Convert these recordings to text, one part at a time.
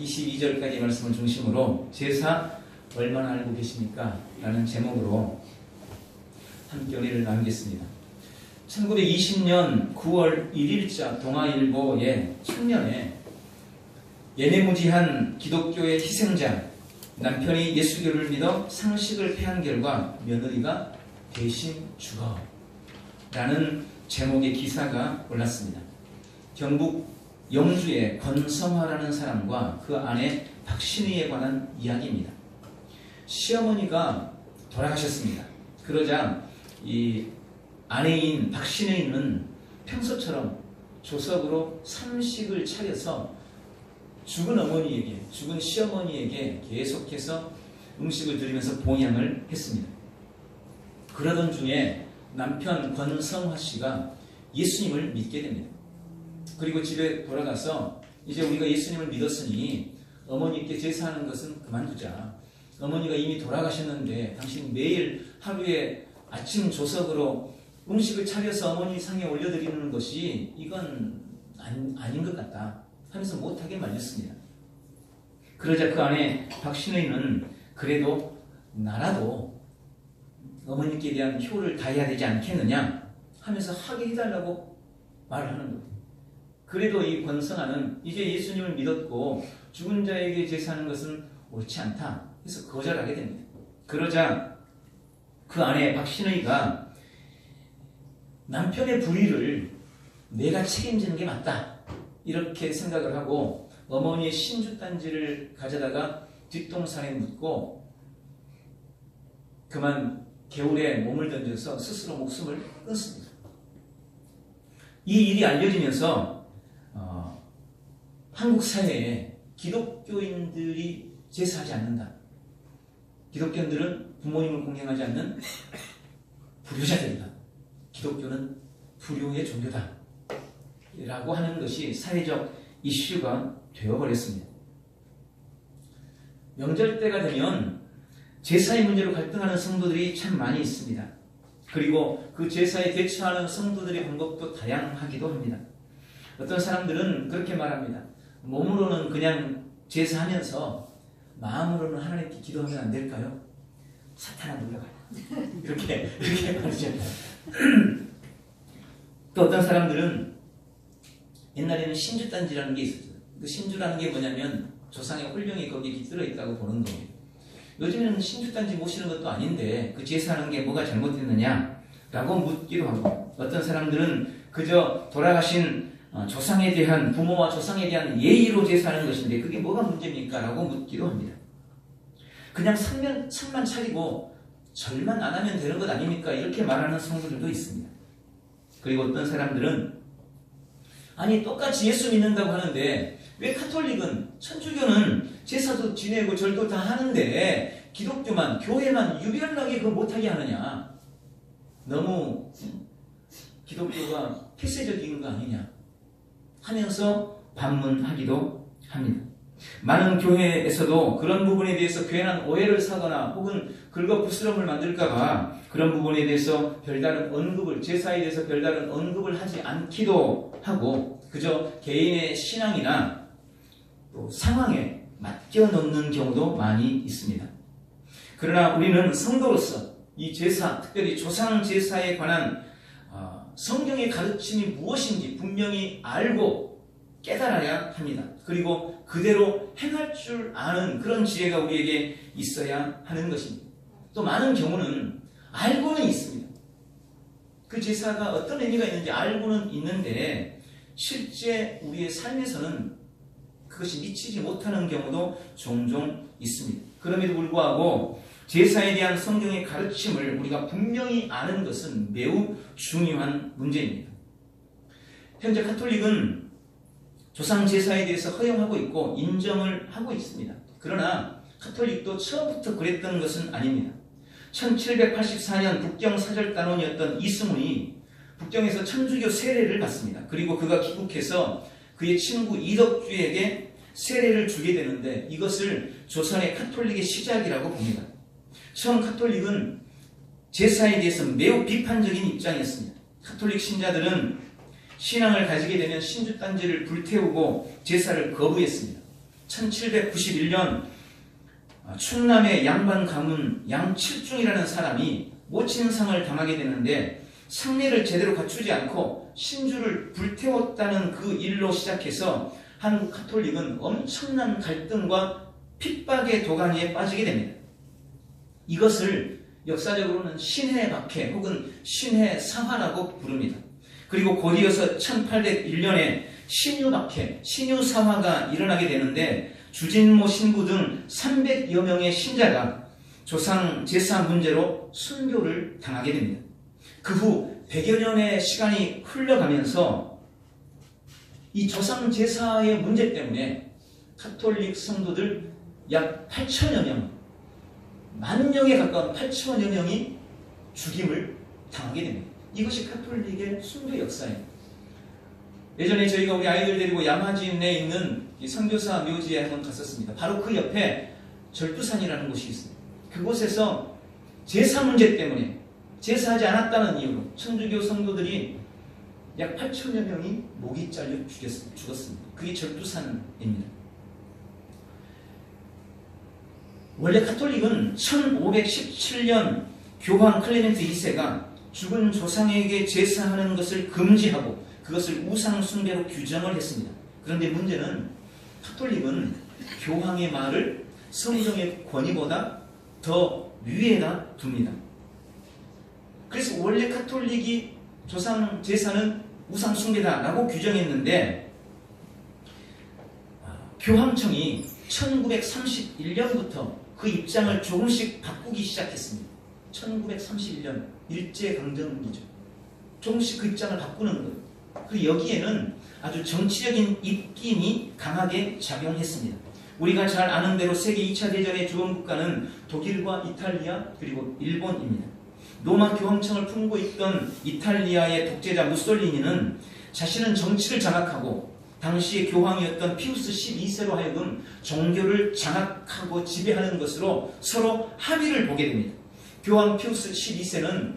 22절까지 말씀을 중심으로 제사 얼마나 알고 계십니까? 라는 제목으로 함께 은혜를 나누겠습니다. 1920년 9월 1일자 동아일보의 측면에 예내무지한 기독교의 희생자, 남편이 예수교를 믿어 상식을 폐한 결과 며느리가 대신 죽어 라는 제목의 기사가 올랐습니다. 경북 영주의 권성화라는 사람과 그 아내 박신희에 관한 이야기입니다. 시어머니가 돌아가셨습니다. 그러자 이 아내인 박신희는 평소처럼 조석으로 삼식을 차려서 죽은 어머니에게, 죽은 시어머니에게 계속해서 음식을 드리면서 봉양을 했습니다. 그러던 중에 남편 권성화 씨가 예수님을 믿게 됩니다. 그리고 집에 돌아가서 이제 우리가 예수님을 믿었으니 어머니께 제사하는 것은 그만두자. 어머니가 이미 돌아가셨는데 당신 매일 하루에 아침 조석으로 음식을 차려서 어머니 상에 올려드리는 것이 이건 아닌 것 같다 하면서 못하게 말렸습니다. 그러자 그 안에 박신의는 그래도 나라도 어머니께 대한 효를 다해야 되지 않겠느냐 하면서 하게 해달라고 말을 하는 거예요. 그래도 이 권성아는 이제 예수님을 믿었고 죽은 자에게 제사하는 것은 옳지 않다 해서 거절하게 됩니다. 그러자 그 아내 박신의가 남편의 불의를 내가 책임지는 게 맞다 이렇게 생각을 하고 어머니의 신주단지를 가져다가 뒷동산에 묻고 그만 개울에 몸을 던져서 스스로 목숨을 끊습니다. 이 일이 알려지면서 한국 사회에 기독교인들이 제사하지 않는다. 기독교인들은 부모님을 공경하지 않는 불효자들이다. 기독교는 불효의 종교다. 라고 하는 것이 사회적 이슈가 되어버렸습니다. 명절 때가 되면 제사의 문제로 갈등하는 성도들이 참 많이 있습니다. 그리고 그 제사에 대처하는 성도들의 방법도 다양하기도 합니다. 어떤 사람들은 그렇게 말합니다. 몸으로는 그냥 제사하면서 마음으로는 하나님께 기도하면 안 될까요? 사탄아 놀라가요. 이렇게 말이죠. 또 어떤 사람들은 옛날에는 신주단지라는 게 있었어요. 그 신주라는 게 뭐냐면 조상의 홀령이 거기에 깃들어 있다고 보는 거예요. 요즘에는 신주단지 모시는 것도 아닌데 그 제사하는 게 뭐가 잘못됐느냐라고 묻기도 하고 어떤 사람들은 그저 돌아가신 조상에 대한 부모와 조상에 대한 예의로 제사하는 것인데 그게 뭐가 문제입니까? 라고 묻기도 합니다. 그냥 상만 차리고 절만 안 하면 되는 것 아닙니까? 이렇게 말하는 성도들도 있습니다. 그리고 어떤 사람들은 아니 똑같이 예수 믿는다고 하는데 왜 카톨릭은 천주교는 제사도 지내고 절도 다 하는데 기독교만 교회만 유별나게 그거 못하게 하느냐 너무 기독교가 폐쇄적인 거 아니냐 하면서 반문하기도 합니다. 많은 교회에서도 그런 부분에 대해서 괜한 오해를 사거나 혹은 긁어부스럼을 만들까봐 그런 부분에 대해서 별다른 언급을 제사에 대해서 별다른 언급을 하지 않기도 하고 그저 개인의 신앙이나 또 상황에 맡겨놓는 경우도 많이 있습니다. 그러나 우리는 성도로서 이 제사, 특별히 조상 제사에 관한 성경의 가르침이 무엇인지 분명히 알고 깨달아야 합니다. 그리고 그대로 행할 줄 아는 그런 지혜가 우리에게 있어야 하는 것입니다. 또 많은 경우는 알고는 있습니다. 그 제사가 어떤 의미가 있는지 알고는 있는데 실제 우리의 삶에서는 그것이 미치지 못하는 경우도 종종 있습니다. 그럼에도 불구하고 제사에 대한 성경의 가르침을 우리가 분명히 아는 것은 매우 중요한 문제입니다. 현재 카톨릭은 조상 제사에 대해서 허용하고 있고 인정을 하고 있습니다. 그러나 카톨릭도 처음부터 그랬던 것은 아닙니다. 1784년 북경 사절단원이었던 이승훈이 북경에서 천주교 세례를 받습니다. 그리고 그가 귀국해서 그의 친구 이덕주에게 세례를 주게 되는데 이것을 조선의 카톨릭의 시작이라고 봅니다. 처음 카톨릭은 제사에 대해서 매우 비판적인 입장이었습니다. 카톨릭 신자들은 신앙을 가지게 되면 신주단지를 불태우고 제사를 거부했습니다. 1791년 충남의 양반 가문 양칠중이라는 사람이 모친상을 당하게 되는데 상례를 제대로 갖추지 않고 신주를 불태웠다는 그 일로 시작해서 한국 가톨릭은 엄청난 갈등과 핍박의 도가니에 빠지게 됩니다. 이것을 역사적으로는 신해 박해 혹은 신해 사화라고 부릅니다. 그리고 곧이어서 1801년에 신유 박해, 신유 사화가 일어나게 되는데 주진모 신부 등 300여 명의 신자가 조상 제사 문제로 순교를 당하게 됩니다. 그 후 100여 년의 시간이 흘러가면서 이 조상 제사의 문제 때문에 가톨릭 성도들 약 8천여 명, 10,000명에 가까운 8천여 명이 죽임을 당하게 됩니다. 이것이 가톨릭의 순교 역사예요. 예전에 저희가 우리 아이들 데리고 야마진에 있는 선교사 묘지에 한번 갔었습니다. 바로 그 옆에 절두산이라는 곳이 있습니다. 그곳에서 제사 문제 때문에 제사하지 않았다는 이유로 천주교 성도들이 약 8천여 명이 목이 잘려 죽었습니다. 그게 절두산입니다. 원래 가톨릭은 1517년 교황 클레멘트 2세가 죽은 조상에게 제사하는 것을 금지하고 그것을 우상 숭배로 규정을 했습니다. 그런데 문제는 가톨릭은 교황의 말을 성경의 권위보다 더 위에다 둡니다. 그래서 원래 가톨릭이 조상 제사는 우상 숭배다라고 규정했는데 교황청이 1931년부터 그 입장을 조금씩 바꾸기 시작했습니다. 1931년 일제강점기죠. 조금씩 그 입장을 바꾸는 거예요. 그리고 여기에는 아주 정치적인 입김이 강하게 작용했습니다. 우리가 잘 아는 대로 세계 2차 대전의 주원국가는 독일과 이탈리아 그리고 일본입니다. 로마 교황청을 품고 있던 이탈리아의 독재자 무솔리니는 자신은 정치를 장악하고 당시의 교황이었던 피우스 12세로 하여금 종교를 장악하고 지배하는 것으로 서로 합의를 보게 됩니다. 교황 피우스 12세는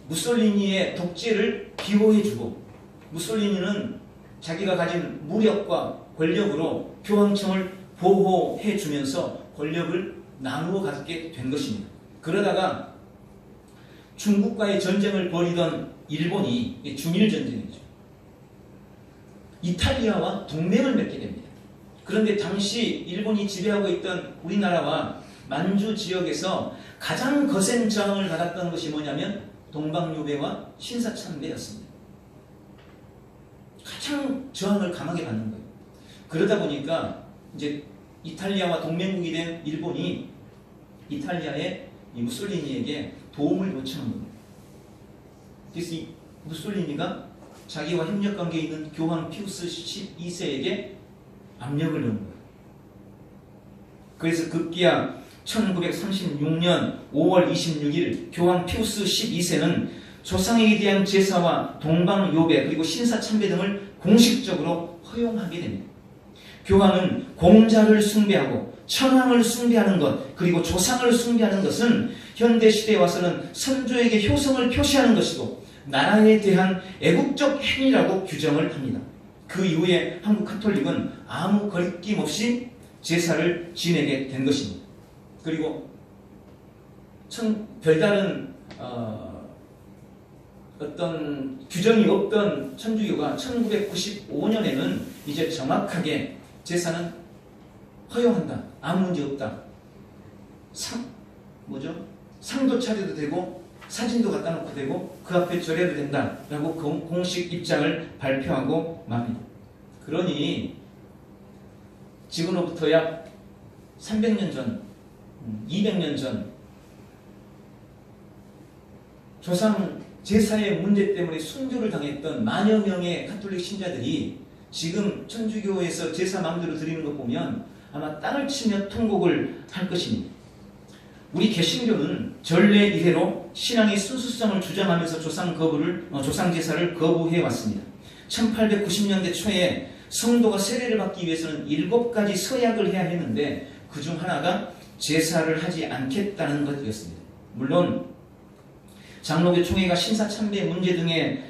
무솔리니의 독재를 비호해주고 무솔리니는 자기가 가진 무력과 권력으로 교황청을 보호해주면서 권력을 나누어 갖게 된 것입니다. 그러다가 중국과의 전쟁을 벌이던 일본이 중일전쟁이죠. 이탈리아와 동맹을 맺게 됩니다. 그런데 당시 일본이 지배하고 있던 우리나라와 만주 지역에서 가장 거센 저항을 받았던 것이 뭐냐면 동방요배와 신사참배였습니다. 가장 저항을 강하게 받는 거예요. 그러다 보니까 이제 이탈리아와 동맹국이 된 일본이 이탈리아의 이 무솔리니에게 도움을 요청한 겁니다. 그래서 이 무솔리니가 자기와 협력관계에 있는 교황 피우스 12세에게 압력을 넣은 거예요. 그래서 급기야 1936년 5월 26일 교황 피우스 12세는 조상에게 대한 제사와 동방요배 그리고 신사참배 등을 공식적으로 허용하게 됩니다. 교황은 공자를 숭배하고 천황을 숭배하는 것 그리고 조상을 숭배하는 것은 현대시대에 와서는 선조에게 효성을 표시하는 것이고 나라에 대한 애국적 행위라고 규정을 합니다. 그 이후에 한국 가톨릭은 아무 거리낌 없이 제사를 지내게 된 것입니다. 그리고 별다른 어떤 규정이 없던 천주교가 1995년에는 이제 정확하게 제사는 허용한다. 아무 문제 없다. 상도 차려도 되고 사진도 갖다 놓고 되고 그 앞에 절해도 된다라고 공식 입장을 발표하고 맙니다. 그러니 지금으로부터 약 300년 전, 200년 전 조상 제사의 문제 때문에 순교를 당했던 만여 명의 가톨릭 신자들이 지금 천주교에서 제사 마음대로 드리는 것 보면 아마 땅을 치며 통곡을 할 것입니다. 우리 개신교는 전례 이래로 신앙의 순수성을 주장하면서 조상 제사를 거부해 왔습니다. 1890년대 초에 성도가 세례를 받기 위해서는 7가지 서약을 해야 했는데 그중 하나가 제사를 하지 않겠다는 것이었습니다. 물론 장로교 총회가 신사참배 문제 등의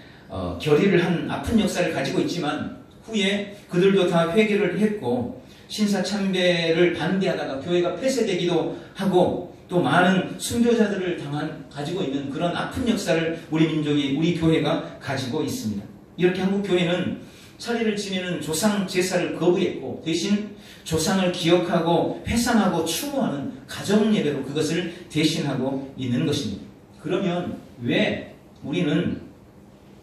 결의를 한 아픈 역사를 가지고 있지만 후에 그들도 다 회개를 했고 신사 참배를 반대하다가 교회가 폐쇄되기도 하고 또 많은 순교자들을 가지고 있는 그런 아픈 역사를 우리 민족이, 우리 교회가 가지고 있습니다. 이렇게 한국 교회는 차례를 지내는 조상 제사를 거부했고 대신 조상을 기억하고 회상하고 추모하는 가정 예배로 그것을 대신하고 있는 것입니다. 그러면 왜 우리는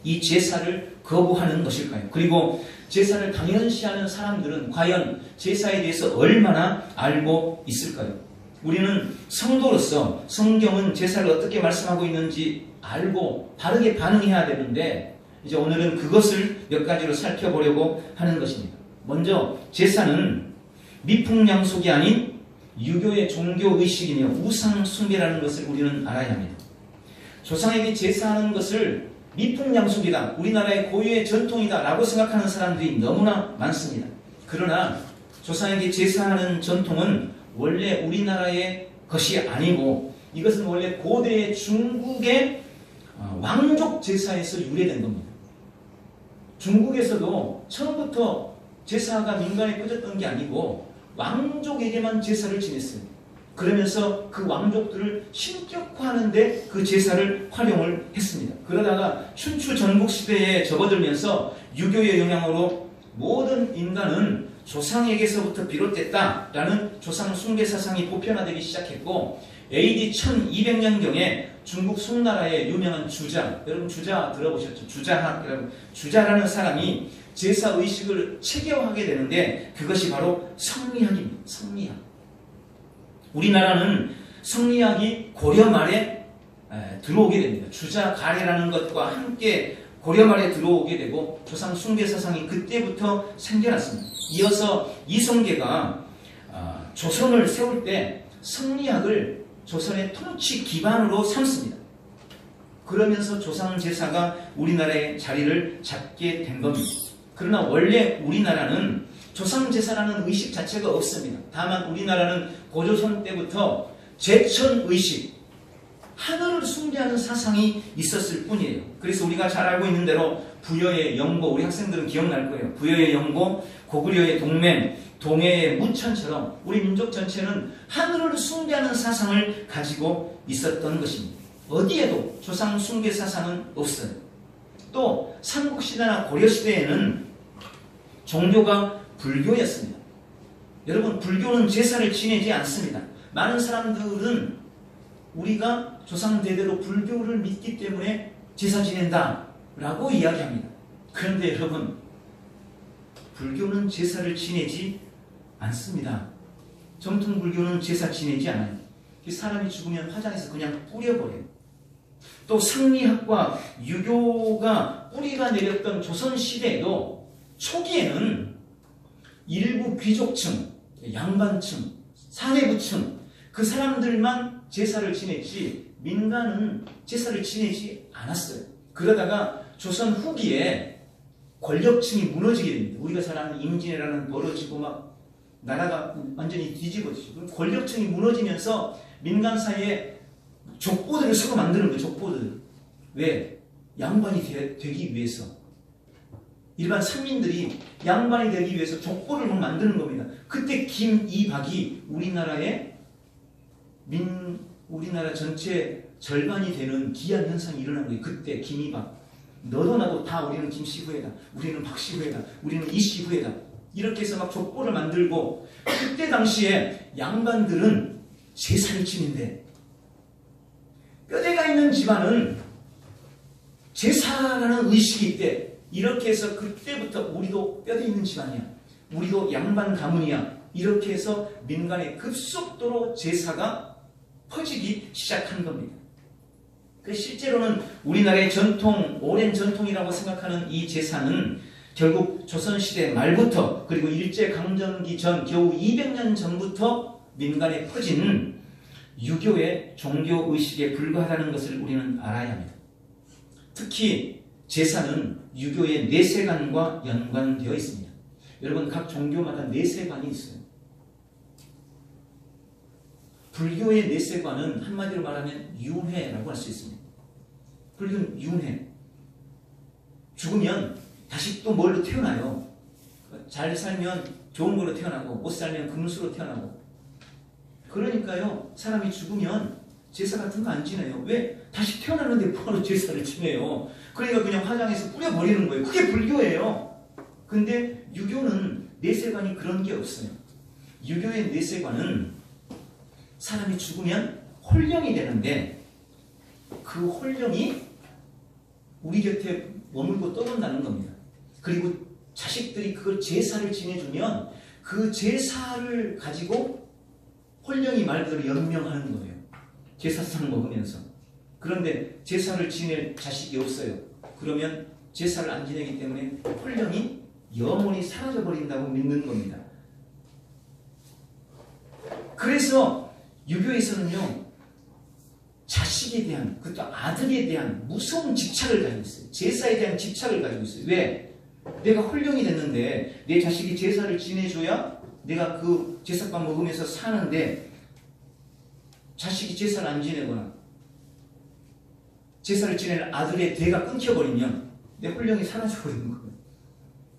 이 제사를 거부하는 것일까요? 그리고 제사를 당연시하는 사람들은 과연 제사에 대해서 얼마나 알고 있을까요? 우리는 성도로서 성경은 제사를 어떻게 말씀하고 있는지 알고 바르게 반응해야 되는데 이제 오늘은 그것을 몇 가지로 살펴보려고 하는 것입니다. 먼저 제사는 미풍양속이 아닌 유교의 종교의식이며 우상숭배라는 것을 우리는 알아야 합니다. 조상에게 제사하는 것을 미풍양속이다, 우리나라의 고유의 전통이다 라고 생각하는 사람들이 너무나 많습니다. 그러나 조상에게 제사하는 전통은 원래 우리나라의 것이 아니고 이것은 원래 고대 중국의 왕족 제사에서 유래된 겁니다. 중국에서도 처음부터 제사가 민간에 퍼졌던 게 아니고 왕족에게만 제사를 지냈어요. 그러면서 그 왕족들을 신격화하는 데 그 제사를 활용을 했습니다. 그러다가 춘추 전국시대에 접어들면서 유교의 영향으로 모든 인간은 조상에게서부터 비롯됐다라는 조상 숭배 사상이 보편화되기 시작했고 AD 1200년경에 중국 송나라의 유명한 주자, 여러분 주자 들어보셨죠? 주자라는 사람이 제사의식을 체계화하게 되는데 그것이 바로 성리학입니다. 성리학. 우리나라는 성리학이 고려 말에 들어오게 됩니다. 주자 가래라는 것과 함께 고려 말에 들어오게 되고 조상 숭배 사상이 그때부터 생겨났습니다. 이어서 이성계가 조선을 세울 때 성리학을 조선의 통치 기반으로 삼습니다. 그러면서 조상 제사가 우리나라의 자리를 잡게 된 겁니다. 그러나 원래 우리나라는 조상 제사라는 의식 자체가 없습니다. 다만 우리나라는 고조선 때부터 제천의식, 하늘을 숭배하는 사상이 있었을 뿐이에요. 그래서 우리가 잘 알고 있는 대로 부여의 영고, 우리 학생들은 기억날 거예요. 부여의 영고, 고구려의 동맹, 동해의 무천처럼 우리 민족 전체는 하늘을 숭배하는 사상을 가지고 있었던 것입니다. 어디에도 조상 숭배 사상은 없어요. 또 삼국시대나 고려시대에는 종교가 불교였습니다. 여러분, 불교는 제사를 지내지 않습니다. 많은 사람들은 우리가 조상 대대로 불교를 믿기 때문에 제사 지낸다 라고 이야기합니다. 그런데 여러분, 불교는 제사를 지내지 않습니다. 정통 불교는 제사 지내지 않아요. 사람이 죽으면 화장해서 그냥 뿌려버려요. 또 성리학과 유교가 뿌리가 내렸던 조선시대에도 초기에는 일부 귀족층, 양반층, 사내부층 그 사람들만 제사를 지냈지 민간은 제사를 지내지 않았어요. 그러다가 조선 후기에 권력층이 무너지게 됩니다. 우리가 잘 아는 임진왜란은 벌어지고 막 나라가 완전히 뒤집어지고 권력층이 무너지면서 민간 사이에 족보들을 서로 만드는 거예요. 족보들. 왜? 양반이 되기 위해서. 일반 상민들이 양반이 되기 위해서 족보를 막 만드는 겁니다. 그때 김이박이 우리나라 전체 절반이 되는 기한 현상이 일어난 거예요. 그때 김이박. 너도 나도 다 우리는 김씨 후예다. 우리는 박씨 후예다. 우리는 이씨 후예다. 이렇게 해서 막 족보를 만들고 그때 당시에 양반들은 제사를 지낸대. 뼈대가 있는 집안은 제사라는 의식이 있대. 이렇게 해서 그때부터 우리도 뼈대 있는 집안이야. 우리도 양반 가문이야. 이렇게 해서 민간에 급속도로 제사가 퍼지기 시작한 겁니다. 실제로는 우리나라의 전통, 오랜 전통이라고 생각하는 이 제사는 결국 조선시대 말부터 그리고 일제강점기 전 겨우 200년 전부터 민간에 퍼진 유교의 종교의식에 불과하다는 것을 우리는 알아야 합니다. 특히 제사는 유교의 내세관과 연관되어 있습니다. 여러분, 각 종교마다 내세관이 있어요. 불교의 내세관은 한마디로 말하면 윤회라고 할 수 있습니다. 불교는 윤회. 죽으면 다시 또 뭘로 태어나요. 잘 살면 좋은 거로 태어나고 못 살면 금수로 태어나고. 그러니까요, 사람이 죽으면 제사 같은 거 안 지내요. 왜? 다시 태어나는데 뭐하러 제사를 지내요? 그러니까 그냥 화장해서 뿌려버리는 거예요. 그게 불교예요. 근데 유교는 내세관이 그런 게 없어요. 유교의 내세관은 사람이 죽으면 홀령이 되는데 그 홀령이 우리 곁에 머물고 떠돈다는 겁니다. 그리고 자식들이 그걸 제사를 지내주면 그 제사를 가지고 홀령이 말 그대로 연명하는 거예요. 제사상 먹으면서. 그런데 제사를 지낼 자식이 없어요. 그러면 제사를 안 지내기 때문에 홀령이 영원히 사라져버린다고 믿는 겁니다. 그래서 유교에서는요, 자식에 대한, 그것도 아들에 대한 무서운 집착을 가지고 있어요. 제사에 대한 집착을 가지고 있어요. 왜? 내가 홀령이 됐는데 내 자식이 제사를 지내줘야 내가 그 제사밥 먹으면서 사는데, 자식이 제사를 안 지내거나 제사를 지내는 아들의 대가 끊겨버리면 내 홀령이 사라져버리는 거예요.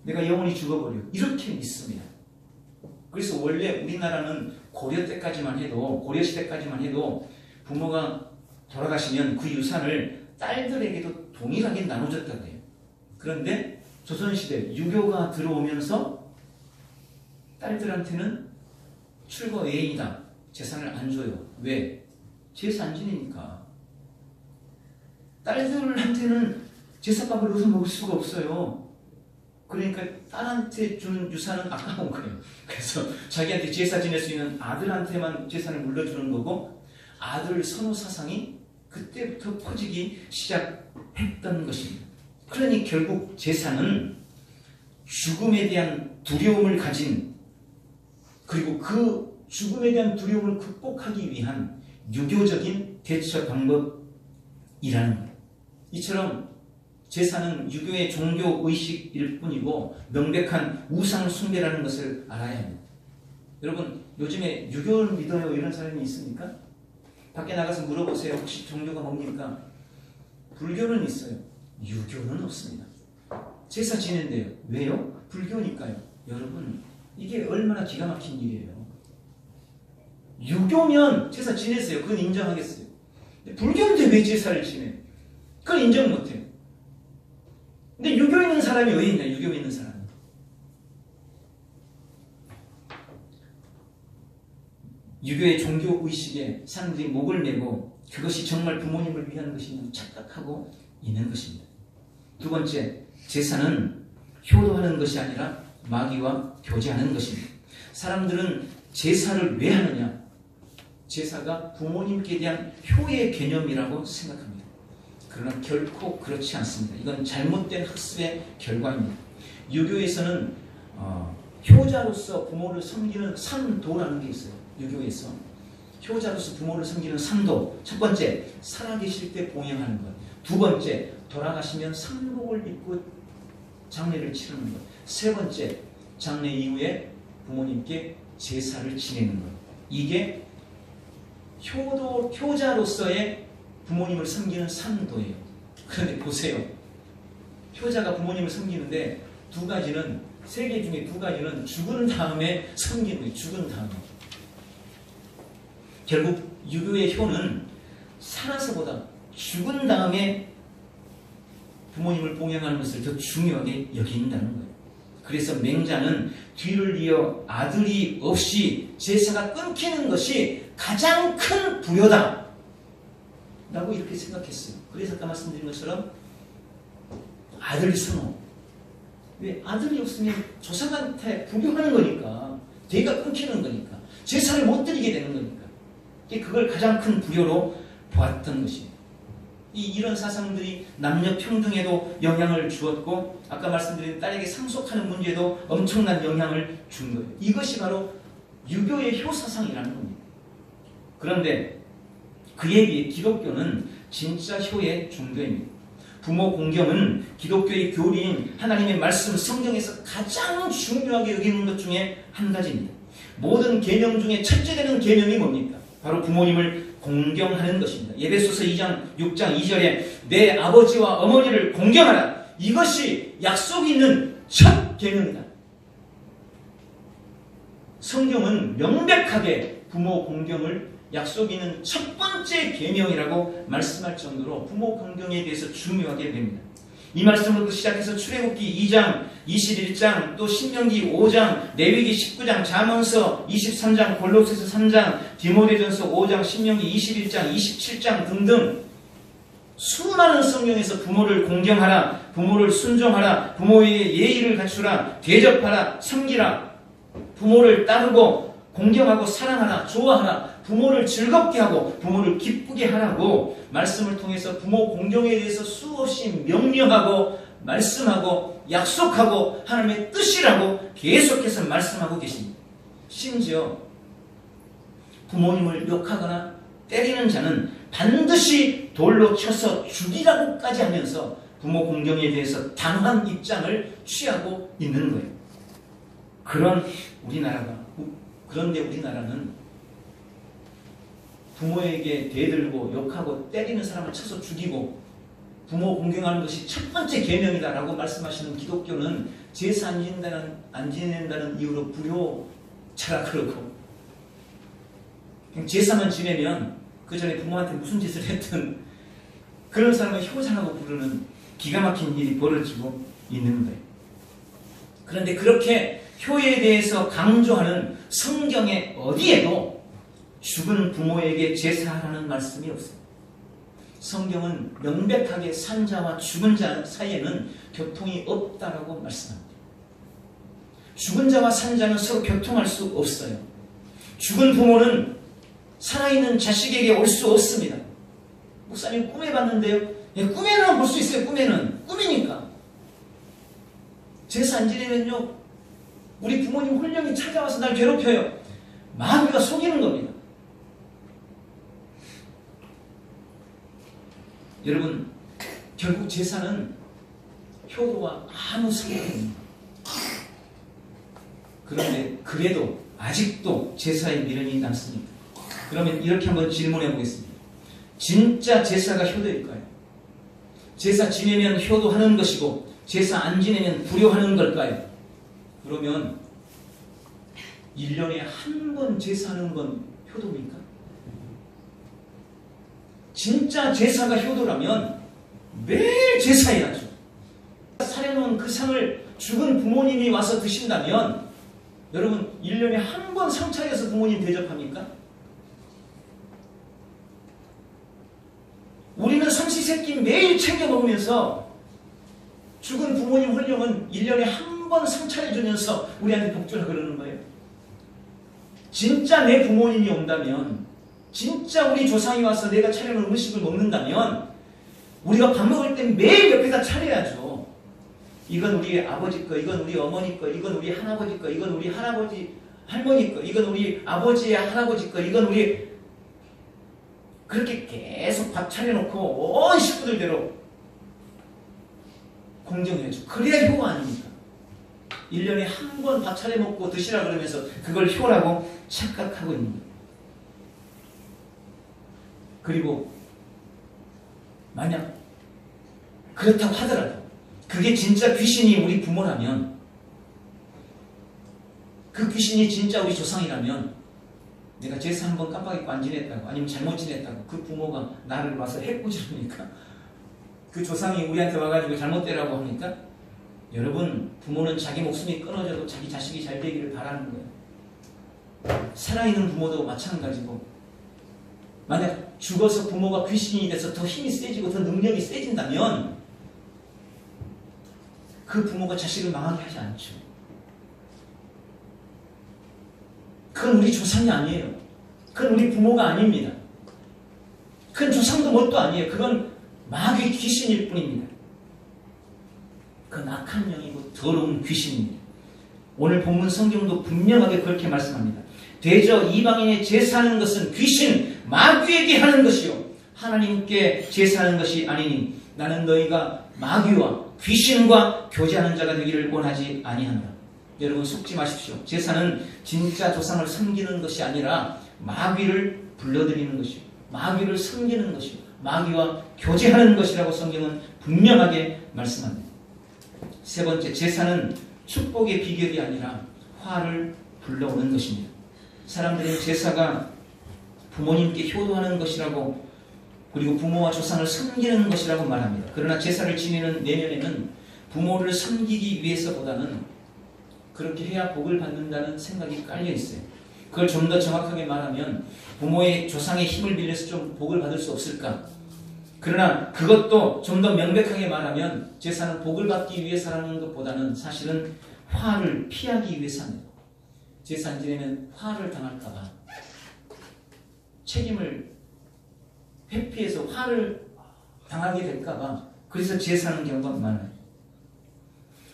내가 영원히 죽어버려. 이렇게 믿습니다. 그래서 원래 우리나라는 고려 때까지만 해도, 고려시대까지만 해도 부모가 돌아가시면 그 유산을 딸들에게도 동일하게 나눠줬다고 해요. 그런데 조선시대 유교가 들어오면서 딸들한테는 출거 외인이다. 재산을 안 줘요. 왜? 제사 안 지내니까. 딸들한테는 제사밥을 넣어서 먹을 수가 없어요. 그러니까 딸한테 주는 유산은 아까운 거예요. 그래서 자기한테 제사 지낼 수 있는 아들한테만 재산을 물려주는 거고, 아들 선호 사상이 그때부터 퍼지기 시작했던 것입니다. 그러니 결국 제사는 죽음에 대한 두려움을 가진, 그리고 그 죽음에 대한 두려움을 극복하기 위한 유교적인 대처 방법이라는 거예요. 이처럼 제사는 유교의 종교 의식일 뿐이고 명백한 우상 숭배라는 것을 알아야 합니다. 여러분, 요즘에 유교를 믿어요 이런 사람이 있습니까? 밖에 나가서 물어보세요. 혹시 종교가 뭡니까? 불교는 있어요. 유교는 없습니다. 제사 지낸대요. 왜요? 불교니까요. 여러분, 이게 얼마나 기가 막힌 일이에요. 유교면 제사 지냈어요. 그건 인정하겠어요. 불교인데 왜 제사를 지내? 그건 인정 못해요. 근데 유교 있는 사람이 왜 있냐? 유교 있는 사람이. 유교의 종교 의식에 사람들이 목을 매고 그것이 정말 부모님을 위한 것이냐고 착각하고 있는 것입니다. 두 번째, 제사는 효도하는 것이 아니라 마귀와 교제하는 것입니다. 사람들은 제사를 왜 하느냐? 제사가 부모님께 대한 효의 개념이라고 생각합니다. 그러나 결코 그렇지 않습니다. 이건 잘못된 학습의 결과입니다. 유교에서는 효자로서 부모를 섬기는 삼도라는 게 있어요. 유교에서 효자로서 부모를 섬기는 삼도. 첫 번째, 살아계실 때 봉양하는 것. 두 번째, 돌아가시면 상복을 입고 장례를 치르는 것. 세 번째, 장례 이후에 부모님께 제사를 지내는 것. 이게 효자로서의 부모님을 섬기는 삼도예요. 그런데 보세요. 효자가 부모님을 섬기는데 두 가지는, 세 개 중에 두 가지는 죽은 다음에 섬기는 거예요. 죽은 다음에. 결국 유교의 효는 살아서보다 죽은 다음에 부모님을 봉양하는 것을 더 중요하게 여긴다는 거예요. 그래서 맹자는 뒤를 이어 아들이 없이 제사가 끊기는 것이 가장 큰 불효다 라고 이렇게 생각했어요. 그래서 아까 말씀드린 것처럼 아들 선호. 왜? 아들이 없으면 조상한테 불효하는 거니까, 대가 끊기는 거니까, 제사를 못 드리게 되는 거니까, 그걸 가장 큰 불효로 보았던 것입니다. 이런 사상들이 남녀 평등에도 영향을 주었고, 아까 말씀드린 딸에게 상속하는 문제에도 엄청난 영향을 준 거예요. 이것이 바로 유교의 효사상이라는 겁니다. 그런데 그에 비해 기독교는 진짜 효의 종교입니다. 부모 공경은 기독교의 교리인 하나님의 말씀 성경에서 가장 중요하게 여기는 것 중에 한 가지입니다. 모든 계명 중에 첫째 되는 계명이 뭡니까? 바로 부모님을 공경하는 것입니다. 에베소서 2장 6장 2절에 내 아버지와 어머니를 공경하라. 이것이 약속이 있는 첫 계명이다. 성경은 명백하게 부모 공경을 약속 있는 첫 번째 계명이라고 말씀할 정도로 부모 공경에 대해서 중요하게 됩니다. 이 말씀으로 시작해서 출애굽기 2장, 21장, 또 신명기 5장, 레위기 19장, 잠언서 23장, 골로새서 3장, 디모데전서 5장, 신명기 21장, 27장 등등 수많은 성경에서 부모를 공경하라, 부모를 순종하라, 부모의 예의를 갖추라, 대접하라, 섬기라, 부모를 따르고 공경하고 사랑하라, 좋아하라, 부모를 즐겁게 하고 부모를 기쁘게 하라고 말씀을 통해서 부모 공경에 대해서 수없이 명령하고 말씀하고 약속하고 하나님의 뜻이라고 계속해서 말씀하고 계십니다. 심지어 부모님을 욕하거나 때리는 자는 반드시 돌로 쳐서 죽이라고까지 하면서 부모 공경에 대해서 단호한 입장을 취하고 있는 거예요. 그런데 우리나라는 부모에게 대들고 욕하고 때리는 사람을 쳐서 죽이고 부모 공경하는 것이 첫 번째 계명이다라고 말씀하시는 기독교는 제사 안 지낸다는 이유로 불효자라 그러고 제사만 지내면 그 전에 부모한테 무슨 짓을 했든 그런 사람을 효자라고 부르는 기가 막힌 일이 벌어지고 있는 거예요. 그런데 그렇게 효에 대해서 강조하는 성경의 어디에도 죽은 부모에게 제사하라는 말씀이 없습니다. 성경은 명백하게 산자와 죽은 자 사이에는 교통이 없다라고 말씀합니다. 죽은 자와 산 자는 서로 교통할 수 없어요. 죽은 부모는 살아있는 자식에게 올 수 없습니다. 목사님 꿈에 봤는데요. 예, 꿈에는 볼 수 있어요. 꿈이니까. 제사 안 지내면요 우리 부모님 홀령이 찾아와서 날 괴롭혀요. 마귀가 속이는 겁니다. 여러분, 결국 제사는 효도와 아무 상관이 없습니다. 그런데 그래도 아직도 제사의 미련이 남습니다. 그러면 이렇게 한번 질문해 보겠습니다. 진짜 제사가 효도일까요? 제사 지내면 효도하는 것이고 제사 안 지내면 불효하는 걸까요? 그러면 1년에 한 번 제사하는 건 효도입니까? 진짜 제사가 효도라면 매일 제사해야죠. 사려놓은 그 상을 죽은 부모님이 와서 드신다면 여러분 1년에 한 번 상 차려서 부모님 대접합니까? 우리는 삼시세끼 매일 챙겨 먹으면서 죽은 부모님 홀령은 1년에 한 번 상 차려주면서 우리한테 복주라 그러는 거예요. 진짜 내 부모님이 온다면, 진짜 우리 조상이 와서 내가 차려놓은 음식을 먹는다면 우리가 밥 먹을 때 매일 옆에다 차려야죠. 이건 우리 아버지 거, 이건 우리 어머니 거, 이건 우리 할아버지 거, 이건 우리 할머니 거, 이건 우리 아버지의 할아버지 거, 이건 우리 그렇게 계속 밥 차려놓고 온 식구들대로 공정해야죠. 그래야 효가 아닙니까? 1년에 한 번 밥 차려먹고 드시라 그러면서 그걸 효라고 착각하고 있는 거예요. 그리고 만약 그렇다고 하더라도 그게 진짜 귀신이 우리 부모라면, 그 귀신이 진짜 우리 조상이라면 내가 제사 한 번 깜빡이고 안 지냈다고, 아니면 잘못 지냈다고 그 부모가 나를 와서 해꾸지르니까, 그 조상이 우리한테 와가지고 잘못되라고 하니까, 여러분, 부모는 자기 목숨이 끊어져도 자기 자식이 잘 되기를 바라는 거예요. 살아있는 부모도 마찬가지고, 만약 죽어서 부모가 귀신이 돼서 더 힘이 세지고 더 능력이 세진다면 그 부모가 자식을 망하게 하지 않죠. 그건 우리 조상이 아니에요. 그건 우리 부모가 아닙니다. 그건 조상도 뭣도 아니에요. 그건 마귀 귀신일 뿐입니다. 그건 악한 영이고 더러운 귀신입니다. 오늘 본문 성경도 분명하게 그렇게 말씀합니다. 대저 이방인의 제사하는 것은 귀신, 마귀에게 하는 것이요 하나님께 제사하는 것이 아니니 나는 너희가 마귀와 귀신과 교제하는 자가 되기를 원하지 아니하노라. 여러분 속지 마십시오. 제사는 진짜 조상을 섬기는 것이 아니라 마귀를 불러들이는 것이요, 마귀를 섬기는 것이요, 마귀와 교제하는 것이라고 성경은 분명하게 말씀합니다. 세 번째, 제사는 축복의 비결이 아니라 화를 불러오는 것입니다. 사람들은 제사가 부모님께 효도하는 것이라고, 그리고 부모와 조상을 섬기는 것이라고 말합니다. 그러나 제사를 지내는 내면에는 부모를 섬기기 위해서보다는 그렇게 해야 복을 받는다는 생각이 깔려 있어요. 그걸 좀 더 정확하게 말하면 부모의 조상의 힘을 빌려서 좀 복을 받을 수 없을까? 그러나 그것도 좀 더 명백하게 말하면 제사는 복을 받기 위해서라는 것보다는 사실은 화를 피하기 위해서입니다. 제사 안 지내면 화를 당할까봐, 책임을 회피해서 화를 당하게 될까봐 그래서 제사하는 경우가 많아요.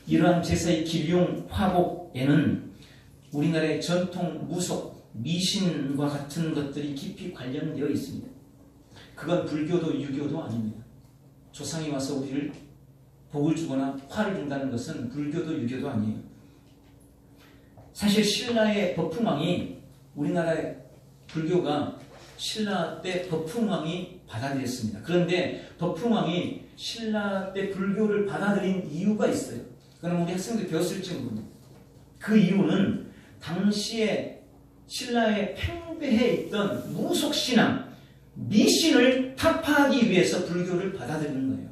이러한 제사의 기륭, 화복에는 우리나라의 전통 무속, 미신과 같은 것들이 깊이 관련되어 있습니다. 그건 불교도 유교도 아닙니다. 조상이 와서 우리를 복을 주거나 화를 준다는 것은 불교도 유교도 아니에요. 사실 신라의 법흥왕이, 우리나라의 불교가 신라 때 법흥왕이 받아들였습니다. 그런데 법흥왕이 신라 때 불교를 받아들인 이유가 있어요. 그럼 우리 학생들 배웠을지 모릅니다. 그 이유는 당시에 신라에 팽배해 있던 무속신앙, 미신을 타파하기 위해서 불교를 받아들이는 거예요.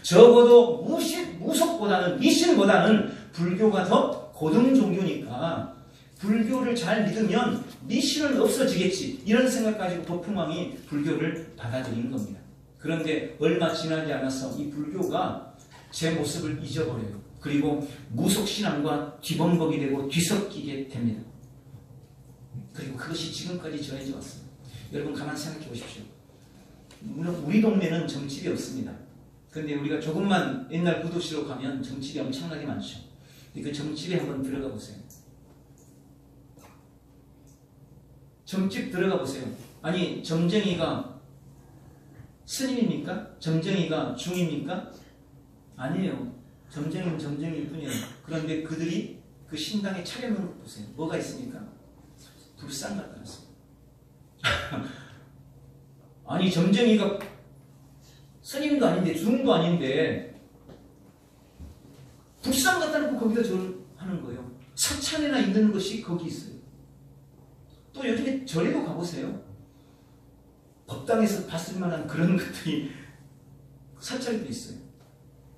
적어도 무속보다는, 미신보다는 불교가 더 고등 종교니까 불교를 잘 믿으면 미신은 없어지겠지, 이런 생각 가지고 법흥왕이 불교를 받아들인 겁니다. 그런데 얼마 지나지 않아서 이 불교가 제 모습을 잊어버려요. 그리고 무속신앙과 뒤범벅이 되고 뒤섞이게 됩니다. 그리고 그것이 지금까지 전해져 왔습니다. 여러분 가만히 생각해 보십시오. 물론 우리 동네는 점집이 없습니다. 그런데 우리가 조금만 옛날 구도시로 가면 점집이 엄청나게 많죠. 그 점집에 한번 들어가 보세요. 점집 들어가 보세요. 아니, 점쟁이가 스님입니까? 점쟁이가 중입니까? 아니에요. 점쟁이는 점쟁이일 뿐이에요. 그런데 그들이 그 신당에 차려놓은 것 보세요. 뭐가 있습니까? 불상 갖다 놨습니다. 아니, 점쟁이가 스님도 아닌데 중도 아닌데 불상 갖다 놓고 거기다 절을 하는 거예요. 사찰에나 있는 것이 거기 있어요. 또 요즘에 절에도 가보세요. 법당에서 봤을 만한 그런 것들이 사찰에도 있어요.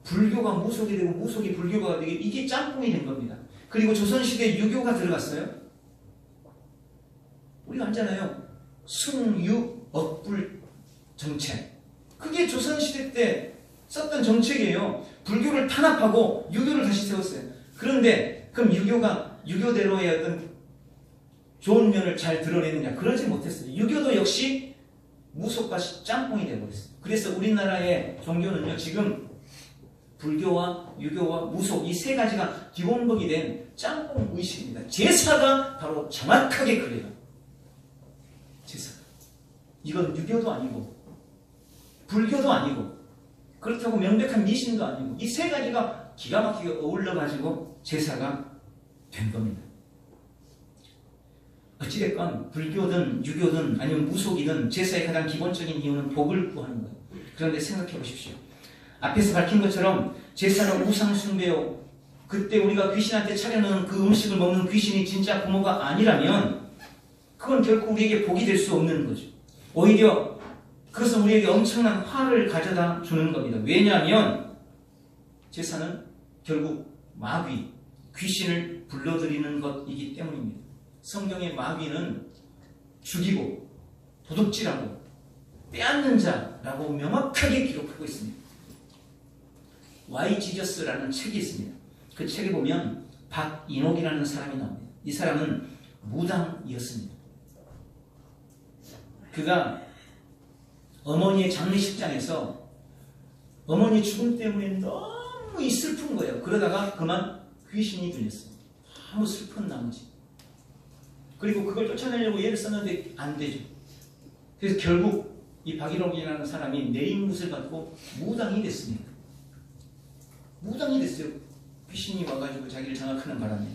불교가 무속이 되고 무속이 불교가 되게, 이게 짬뽕이 된 겁니다. 그리고 조선시대에 유교가 들어갔어요. 우리가 알잖아요. 승유 억불 정책. 그게 조선시대 때 썼던 정책이에요. 불교를 탄압하고 유교를 다시 세웠어요. 그런데 그럼 유교가 유교대로의 어떤 좋은 면을 잘 드러내느냐? 그러지 못했어요. 유교도 역시 무속과 짬뽕이 되어버렸어요. 그래서 우리나라의 종교는요, 지금 불교와 유교와 무속, 이 세 가지가 기본복이 된 짬뽕 의식입니다. 제사가 바로 정확하게 그래요. 제사. 이건 유교도 아니고 불교도 아니고 그렇다고 명백한 미신도 아니고 이 세 가지가 기가 막히게 어울러가지고 제사가 된 겁니다. 어찌됐건 불교든 유교든 아니면 무속이든 제사의 가장 기본적인 이유는 복을 구하는 거예요. 그런데 생각해 보십시오. 앞에서 밝힌 것처럼 제사는 우상 숭배요. 그때 우리가 귀신한테 차려놓은 그 음식을 먹는 귀신이 진짜 부모가 아니라면 그건 결코 우리에게 복이 될 수 없는 거죠. 오히려 그것은 우리에게 엄청난 화를 가져다 주는 겁니다. 왜냐하면 제사는 결국 마귀, 귀신을 불러들이는 것이기 때문입니다. 성경의 마귀는 죽이고 도둑질하고 빼앗는 자라고 명확하게 기록하고 있습니다. Why Jesus라는 책이 있습니다. 그 책에 보면 박인옥이라는 사람이 나옵니다. 이 사람은 무당이었습니다. 그가 어머니의 장례식장에서 어머니 죽음 때문에 너무 슬픈 거예요. 그러다가 그만 귀신이 들렸어요. 너무 슬픈 나머지. 그리고 그걸 쫓아내려고 애를 썼는데 안 되죠. 그래서 결국 이 박인옥이라는 사람이 내림굿을 받고 무당이 됐습니다. 무당이 됐어요. 귀신이 와가지고 자기를 장악하는 바람에.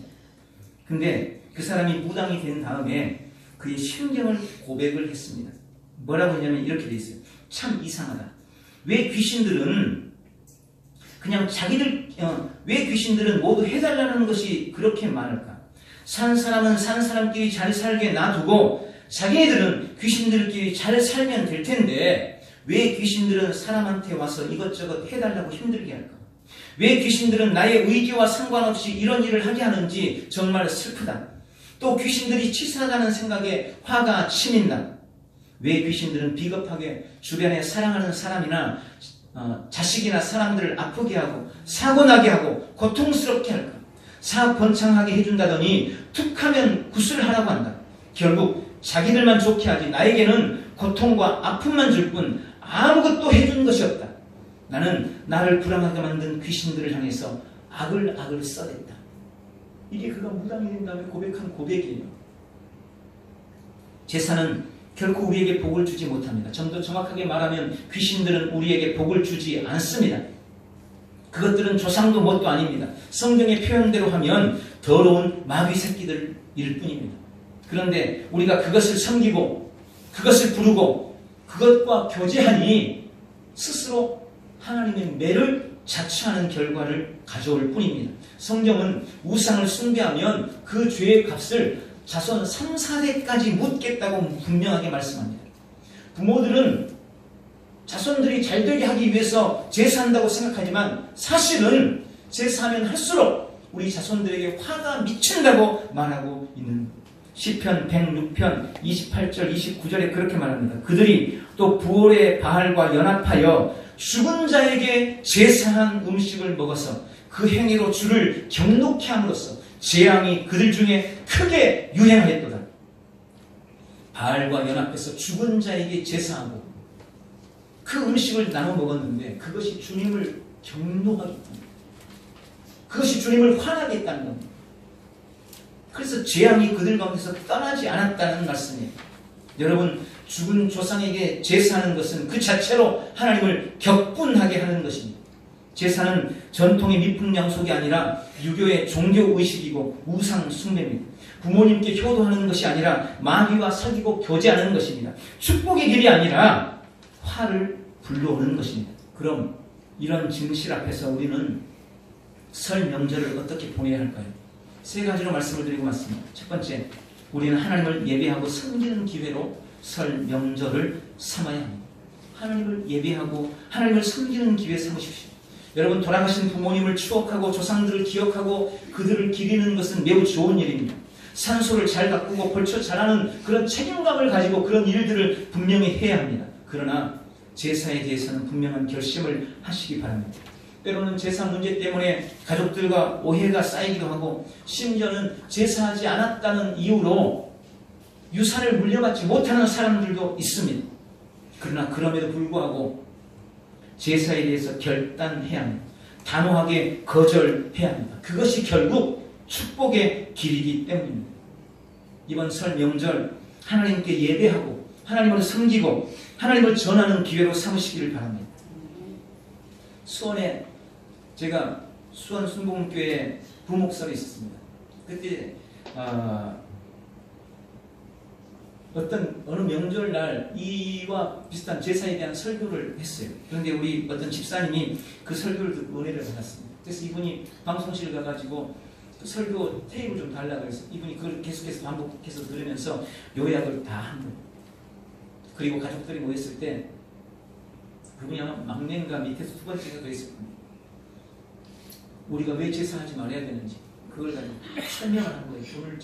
근데 그 사람이 무당이 된 다음에 그의 심경을 고백을 했습니다. 뭐라고 했냐면 이렇게 돼 있어요. 참 이상하다. 왜 귀신들은 그냥 왜 귀신들은 모두 해달라는 것이 그렇게 많을까? 산 사람은 산 사람끼리 잘 살게 놔두고 자기네들은 귀신들끼리 잘 살면 될 텐데 왜 귀신들은 사람한테 와서 이것저것 해달라고 힘들게 할까? 왜 귀신들은 나의 의지와 상관없이 이런 일을 하게 하는지 정말 슬프다. 또 귀신들이 치사하다는 생각에 화가 치민다. 왜 귀신들은 비겁하게 주변에 사랑하는 사람이나 자식이나 사람들을 아프게 하고 사고나게 하고 고통스럽게 할까? 사업 번창하게 해준다더니 툭하면 구슬하라고 한다. 결국 자기들만 좋게 하지 나에게는 고통과 아픔만 줄 뿐 아무것도 해준 것이 없다. 나는 나를 불안하게 만든 귀신들을 향해서 악을 써댔다. 이게 그가 무당이 된 다음에 고백한 고백이에요. 제사는 결코 우리에게 복을 주지 못합니다. 좀 더 정확하게 말하면 귀신들은 우리에게 복을 주지 않습니다. 그것들은 조상도 뭣도 아닙니다. 성경의 표현대로 하면 더러운 마귀 새끼들일 뿐입니다. 그런데 우리가 그것을 섬기고 그것을 부르고 그것과 교제하니 스스로 하나님의 매를 자처하는 결과를 가져올 뿐입니다. 성경은 우상을 숭배하면 그 죄의 값을 자손 3, 4대까지 묻겠다고 분명하게 말씀합니다. 부모들은 자손들이 잘되게 하기 위해서 제사한다고 생각하지만 사실은 제사하면 할수록 우리 자손들에게 화가 미친다고 말하고 있는 시편 106편 28절 29절에 그렇게 말합니다. 그들이 또 부올의 바알과 연합하여 죽은 자에게 제사한 음식을 먹어서 그 행위로 주를 경록케 함으로써 재앙이 그들 중에 크게 유행하였도다. 바알과 연합해서 죽은 자에게 제사하고 그 음식을 나눠 먹었는데 그것이 주님을 경록하게 했다. 그것이 주님을 화나게 했다는 겁니다. 그래서 재앙이 그들 가운데서 떠나지 않았다는 말씀이에요. 여러분, 죽은 조상에게 제사하는 것은 그 자체로 하나님을 격분하게 하는 것입니다. 제사는 전통의 미풍양속이 아니라 유교의 종교의식이고 우상 숭배입니다. 부모님께 효도하는 것이 아니라 마귀와 사귀고 교제하는 것입니다. 축복의 길이 아니라 화를 불러오는 것입니다. 그럼 이런 진실 앞에서 우리는 설 명절을 어떻게 보내야 할까요? 세 가지로 말씀을 드리고 왔습니다. 첫 번째, 우리는 하나님을 예배하고 섬기는 기회로 설 명절을 삼아야 합니다. 하나님을 예배하고 하나님을 섬기는 기회 삼으십시오. 여러분, 돌아가신 부모님을 추억하고 조상들을 기억하고 그들을 기리는 것은 매우 좋은 일입니다. 산소를 잘 가꾸고 벌초 잘하는 그런 책임감을 가지고 그런 일들을 분명히 해야 합니다. 그러나 제사에 대해서는 분명한 결심을 하시기 바랍니다. 때로는 제사 문제 때문에 가족들과 오해가 쌓이기도 하고 심지어는 제사하지 않았다는 이유로 유산을 물려받지 못하는 사람들도 있습니다. 그러나 그럼에도 불구하고 제사에 대해서 결단해야 합니다. 단호하게 거절해야 합니다. 그것이 결국 축복의 길이기 때문입니다. 이번 설 명절 하나님께 예배하고 하나님을 섬기고 하나님을 전하는 기회로 삼으시기를 바랍니다. 수원에 제가 수원 순복음교회 부목설이 있었습니다. 그때 어떤 어느 명절날 이와 비슷한 제사에 대한 설교를 했어요. 그런데 우리 어떤 집사님이 그 설교를 듣고 은혜를 받았습니다. 그래서 이분이 방송실 가가지고 그 설교 테이블 좀 달라고 해서 이분이 그걸 계속해서 반복해서 들으면서 요약을 다 한 거예요. 그리고 가족들이 모였을 때 그분이 아마 막내인가 밑에서 두 번째가 더 있을 겁니다. 우리가 왜 제사하지 말아야 되는지 그걸 가지고 설명을 한 거예요. 오늘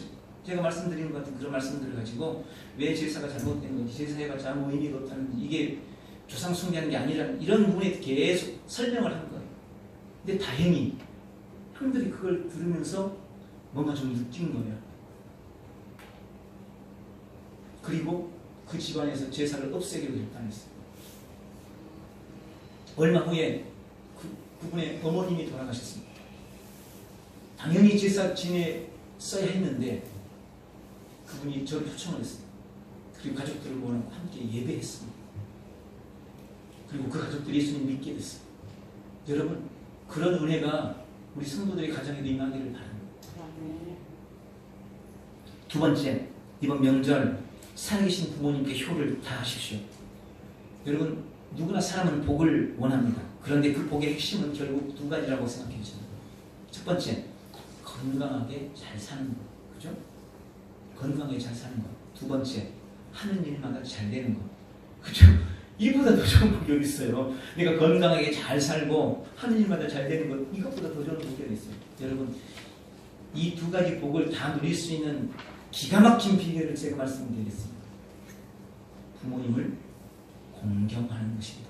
제가 말씀드리는 것 같은 그런 말씀들을 가지고 왜 제사가 잘못된 건지 제사해봤자 아무 의미가 없다는 건지 이게 조상 숭배하는 게 아니라 이런 부분에 계속 설명을 한 거예요. 근데 다행히 형들이 그걸 들으면서 뭔가 좀 느낀 거예요. 그리고 그 집안에서 제사를 없애기로 결단했어요. 얼마 후에 그분의 어머님이 돌아가셨습니다. 당연히 제사 지냈어야 했는데 그분이 저를 초청을 했습니다. 그리고 가족들을 모아놓고 함께 예배했습니다. 그리고 그 가족들이 예수님 믿게 됐습니다. 여러분, 그런 은혜가 우리 성도들의 가정에도 임하기를 바랍니다. 두 번째, 이번 명절 살아계신 부모님께 효를 다하십시오. 여러분, 누구나 사람은 복을 원합니다. 그런데 그 복의 핵심은 결국 두 가지라고 생각해 주세요. 첫 번째, 건강하게 잘 사는 것. 그죠? 건강하게 잘 사는 것. 두 번째, 하는 일마다 잘 되는 것. 그죠? 이보다 더 좋은 복이 어디 있어요? 내가 건강하게 잘 살고 하는 일마다 잘 되는 것, 이것보다 더 좋은 복이 어디 있어요? 여러분, 이 두 가지 복을 다 누릴 수 있는 기가 막힌 비결을 제가 말씀드리겠습니다. 부모님을 공경하는 것입니다.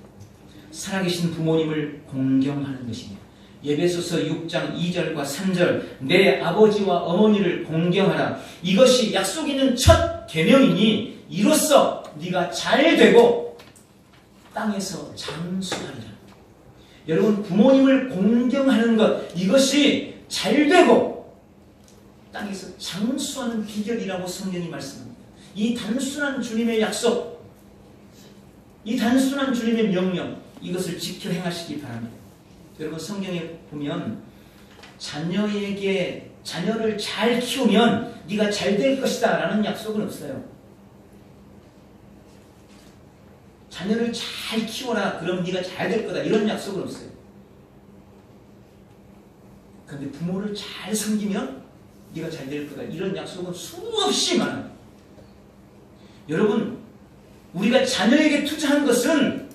살아계신 부모님을 공경하는 것입니다. 에베소서 6장 2절과 3절, 내 아버지와 어머니를 공경하라. 이것이 약속 있는 첫 계명이니 이로써 네가 잘 되고 땅에서 장수하리라. 여러분, 부모님을 공경하는 것, 이것이 잘 되고 땅에서 장수하는 비결이라고 성경이 말씀합니다. 이 단순한 주님의 약속, 이 단순한 주님의 명령, 이것을 지켜 행하시기 바랍니다. 여러분, 성경에 보면 자녀를 잘 키우면 네가 잘 될 것이다 라는 약속은 없어요. 자녀를 잘 키워라, 그럼 네가 잘 될 거다, 이런 약속은 없어요. 그런데 부모를 잘 섬기면 네가 잘 될 거다, 이런 약속은 수없이 많아요. 여러분, 우리가 자녀에게 투자한 것은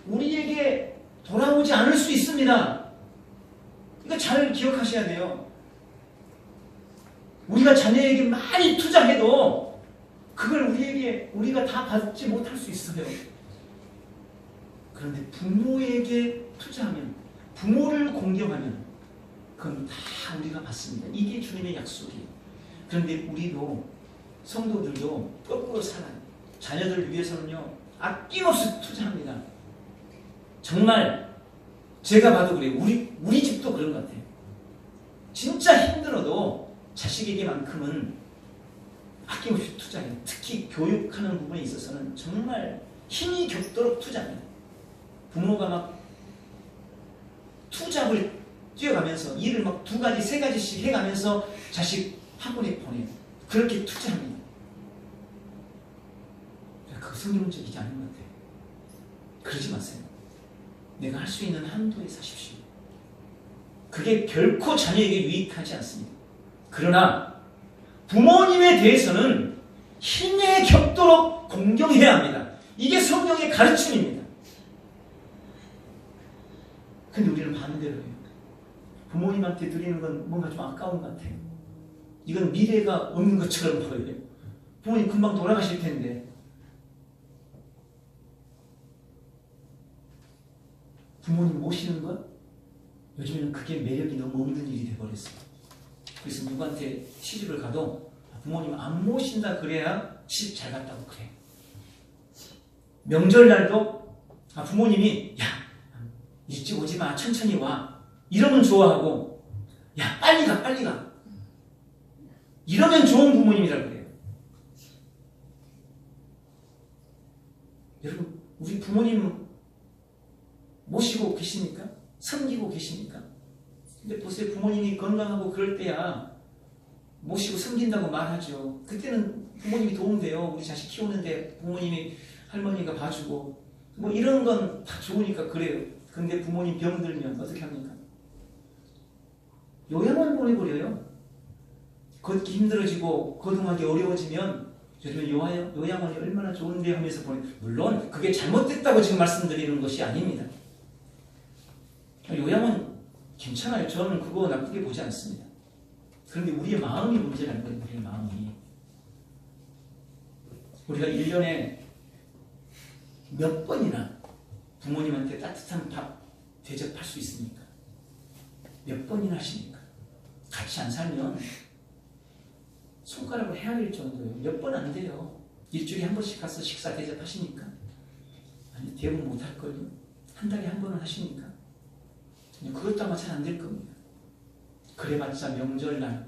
우리에게 돌아오지 않을 수 있습니다. 이거 잘 기억하셔야 돼요. 우리가 자녀에게 많이 투자해도 그걸 우리가 다 받지 못할 수 있어요. 그런데 부모에게 투자하면, 부모를 공경하면 그건 다 우리가 받습니다. 이게 주님의 약속이에요. 그런데 우리도, 성도들도 거꾸로 살아요. 자녀들 위해서는요, 아낌없이 투자합니다. 정말 제가 봐도 그래요. 우리 집도 그런 것 같아요. 진짜 힘들어도 자식에게만큼은 아낌없이 투자해요. 특히 교육하는 부분에 있어서는 정말 힘이 겹도록 투자합니다. 부모가 막 투잡을 뛰어가면서 일을 막 2가지, 3가지씩 해가면서 자식 학원에 보내요. 그렇게 투자합니다. 그거 성경적이지 않은 것 같아요. 그러지 마세요. 내가 할 수 있는 한도에 사십시오. 그게 결코 자녀에게 유익하지 않습니다. 그러나 부모님에 대해서는 힘에 겹도록 공경해야 합니다. 이게 성경의 가르침입니다. 근데 우리는 반대로 해요. 부모님한테 드리는 건 뭔가 좀 아까운 것 같아요. 이건 미래가 없는 것처럼 보여요. 부모님 금방 돌아가실 텐데. 부모님 모시는 것? 요즘에는 그게 매력이 너무 없는 일이 돼버렸어요. 그래서 누구한테 시집을 가도 부모님 안 모신다 그래야 시집 잘 갔다고 그래요. 명절날도 부모님이 야, 일찍 오지 마, 천천히 와, 이러면 좋아하고, 야, 빨리 가, 빨리 가, 이러면 좋은 부모님이라고 그래요. 여러분, 우리 부모님 모시고 계십니까? 섬기고 계십니까? 근데 보세요, 부모님이 건강하고 그럴 때야 모시고 섬긴다고 말하죠. 그때는 부모님이 도움돼요. 우리 자식 키우는데 부모님이, 할머니가 봐주고 뭐 이런 건 다 좋으니까 그래요. 근데 부모님 병들면 어떻게 합니까? 요양원 보내버려요. 걷기 힘들어지고 거동하기 어려워지면 요즘 요양원이 얼마나 좋은데 하면서 물론 그게 잘못됐다고 지금 말씀드리는 것이 아닙니다. 요양원 괜찮아요. 저는 그거 나쁘게 보지 않습니다. 그런데 우리의 마음이 문제라는 거예요. 우리의 마음이. 우리가 1년에 몇 번이나 부모님한테 따뜻한 밥 대접할 수 있습니까? 몇 번이나 하십니까? 같이 안 살면 손가락으로 헤아릴 정도예요. 몇 번 안 돼요. 일주일에 한 번씩 가서 식사 대접하십니까? 아니, 대부분 못할걸요. 한 달에 한 번은 하십니까? 그것도 아마 잘 안 될 겁니다. 그래봤자 명절날,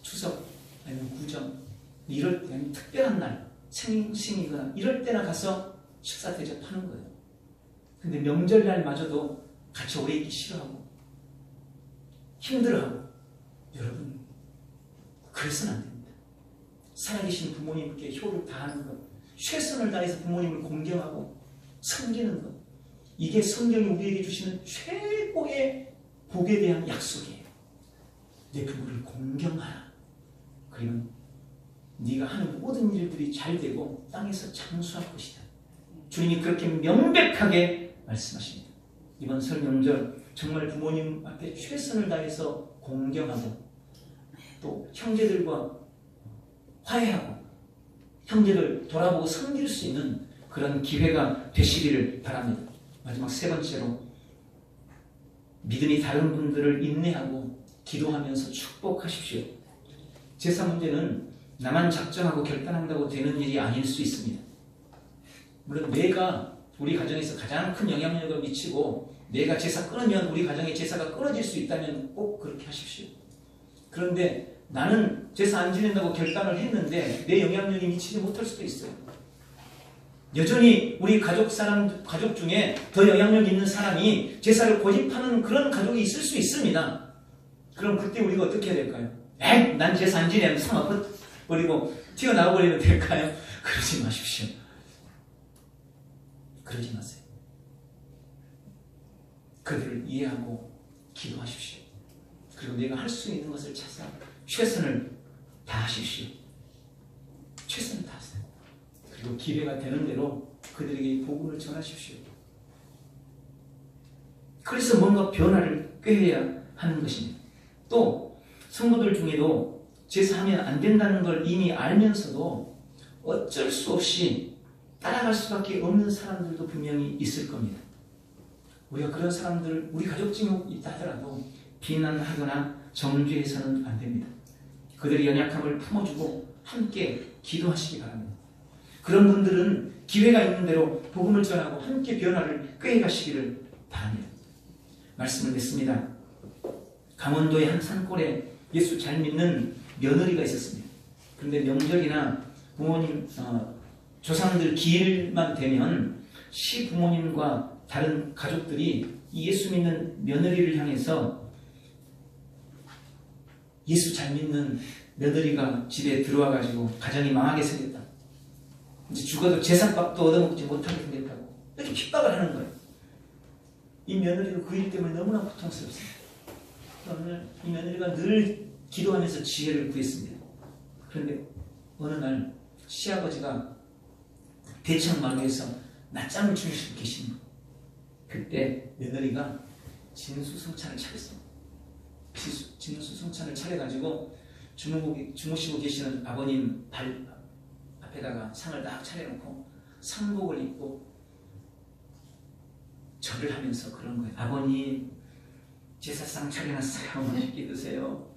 추석, 아니면 구정, 이럴 때, 아니면 특별한 날, 생신이거나 이럴 때나 가서 식사 대접하는 거예요. 근데 명절날마저도 같이 오래 있기 싫어하고 힘들어하고, 여러분, 그래서는 안 됩니다. 살아계신 부모님께 효를 다하는 것, 최선을 다해서 부모님을 공경하고 섬기는 것, 이게 성경이 우리에게 주시는 최고의 복에 대한 약속이에요. 내 부모를 공경하라. 그러면 네가 하는 모든 일들이 잘 되고 땅에서 장수할 것이다. 주님이 그렇게 명백하게 말씀하십니다. 이번 설 명절 정말 부모님 앞에 최선을 다해서 공경하고 또 형제들과 화해하고 형제를 돌아보고 섬길 수 있는 그런 기회가 되시기를 바랍니다. 마지막 세 번째로 믿음이 다른 분들을 인내하고 기도하면서 축복하십시오. 제사 문제는 나만 작정하고 결단한다고 되는 일이 아닐 수 있습니다. 물론 내가 우리 가정에서 가장 큰 영향력을 미치고 내가 제사 끊으면 우리 가정의 제사가 끊어질 수 있다면 꼭 그렇게 하십시오. 그런데 나는 제사 안 지낸다고 결단을 했는데 내 영향력이 미치지 못할 수도 있어요. 여전히 우리 가족 중에 더 영향력 있는 사람이 제사를 고집하는 그런 가족이 있을 수 있습니다. 그럼 그때 우리가 어떻게 해야 될까요? 난 제사 안 지내면 상관버리고 튀어나와 버리면 될까요? 그러지 마십시오. 그러지 마세요. 그들을 이해하고 기도하십시오. 그리고 내가 할 수 있는 것을 찾아 최선을 다하십시오. 최선을 다하세요. 그리고 기회가 되는 대로 그들에게 복음을 전하십시오. 그래서 뭔가 변화를 꾀해야 하는 것입니다. 또 성도들 중에도 제사하면 안 된다는 걸 이미 알면서도 어쩔 수 없이 따라갈 수밖에 없는 사람들도 분명히 있을 겁니다. 우리가 그런 사람들 우리 가족 중에 있다 하더라도 비난하거나 정죄해서는 안 됩니다. 그들의 연약함을 품어주고 함께 기도하시기 바랍니다. 그런 분들은 기회가 있는 대로 복음을 전하고 함께 변화를 꾀해가시기를 바랍니다. 말씀을 맺습니다. 강원도의 한 산골에 예수 잘 믿는 며느리가 있었습니다. 그런데 명절이나 부모님, 조상들 기일만 되면 시부모님과 다른 가족들이 이 예수 믿는 며느리를 향해서 예수 잘 믿는 며느리가 집에 들어와가지고 가정이 망하게 생겼다. 이제 죽어도 제사밥도 얻어먹지 못하게 생겼다고 이렇게 핍박을 하는 거예요. 이 며느리가 그 일 때문에 너무나 고통스럽습니다. 오늘 이 며느리가 늘 기도하면서 지혜를 구했습니다. 그런데 어느 날 시아버지가 대청마루에서 낮잠을 주무시고 계십니다. 그때 며느리가 진수성찬을 차렸습니다. 진수성찬을 차려가지고 주무시고 계시는 아버님 발 앞에다가 상을 딱 차려놓고 상복을 입고 절을 하면서 그런 거예요. 아버님 제사상 차려놨어요. 맛있게 드세요.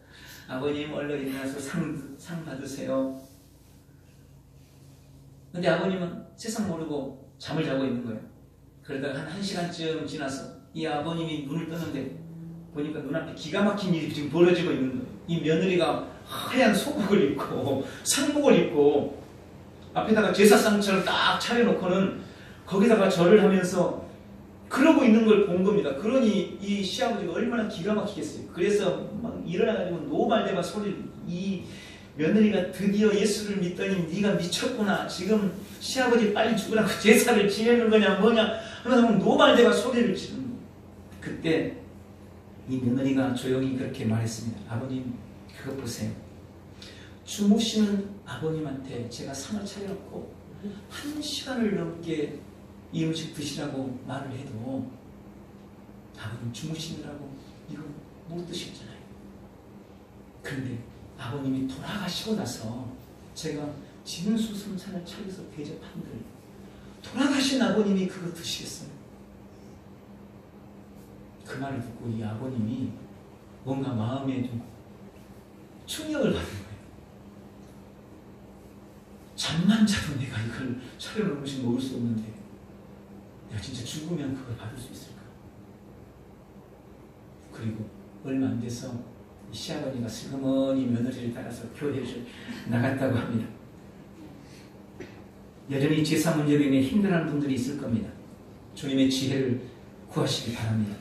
아버님 얼른 일어나서 상 받으세요. 근데 아버님은 세상 모르고 잠을 자고 있는 거예요. 그러다가 한 1시간쯤 지나서 이 아버님이 눈을 뜨는데 보니까 눈앞에 기가 막힌 일이 지금 벌어지고 있는 거예요. 이 며느리가 하얀 속옷을 입고 상복을 입고 앞에다가 제사상처럼 딱 차려놓고는 거기다가 절을 하면서 그러고 있는 걸 본 겁니다. 그러니 이 시아버지가 얼마나 기가 막히겠어요. 그래서 막 일어나가지고 노발대발 소리를 이 며느리가 드디어 예수를 믿더니 네가 미쳤구나. 지금 시아버지 빨리 죽으라고 제사를 지내는 거냐 뭐냐 하면서 노발대발 소리를 지르는 거예요. 그때 이 며느리가 조용히 그렇게 말했습니다. 아버님 그것 보세요. 주무시는 아버님한테 제가 상을 차려놓고 1시간을 넘게 이 음식 드시라고 말을 해도 아버님 주무시느라고 이거 못 드셨잖아요. 그런데 아버님이 돌아가시고 나서 제가 진수성찬을 차려서 대접한들 돌아가신 아버님이 그거 드시겠어요? 그 말을 듣고 이 아버님이 뭔가 마음에 좀 충격을 받은 거예요. 잠만 자도 내가 이걸 차려놓은 것이 먹을 수 없는데 내가 진짜 죽으면 그걸 받을 수 있을까? 그리고 얼마 안 돼서 이 시아버지가 슬그머니 며느리를 따라서 교회를 나갔다고 합니다. 여전히 제사 문제로 인해 힘들어하는 분들이 있을 겁니다. 주님의 지혜를 구하시기 바랍니다.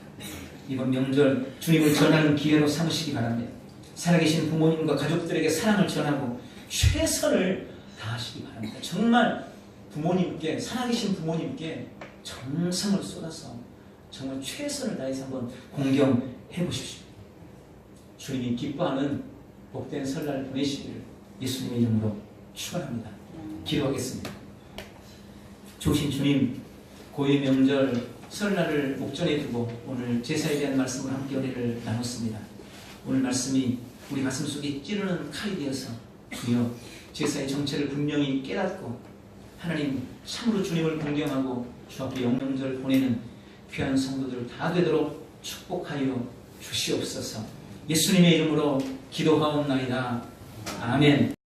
이번 명절 주님을 전하는 기회로 삼으시기 바랍니다. 살아계신 부모님과 가족들에게 사랑을 전하고 최선을 다하시기 바랍니다. 정말 부모님께 살아계신 부모님께 정성을 쏟아서 정말 최선을 다해서 한번 공경해 보십시오. 주님이 기뻐하는 복된 설날을 보내시기를 예수님의 이름으로 축원합니다. 기도하겠습니다. 좋으신 주님, 고유 명절 설날을 목전에 두고 오늘 제사에 대한 말씀을 함께 은혜를 나눴습니다. 오늘 말씀이 우리 가슴 속에 찌르는 칼이 되어서 주여 제사의 정체를 분명히 깨닫고 하나님 참으로 주님을 공경하고 주 앞에 영명절 보내는 귀한 성도들 다 되도록 축복하여 주시옵소서. 예수님의 이름으로 기도하옵나이다. 아멘.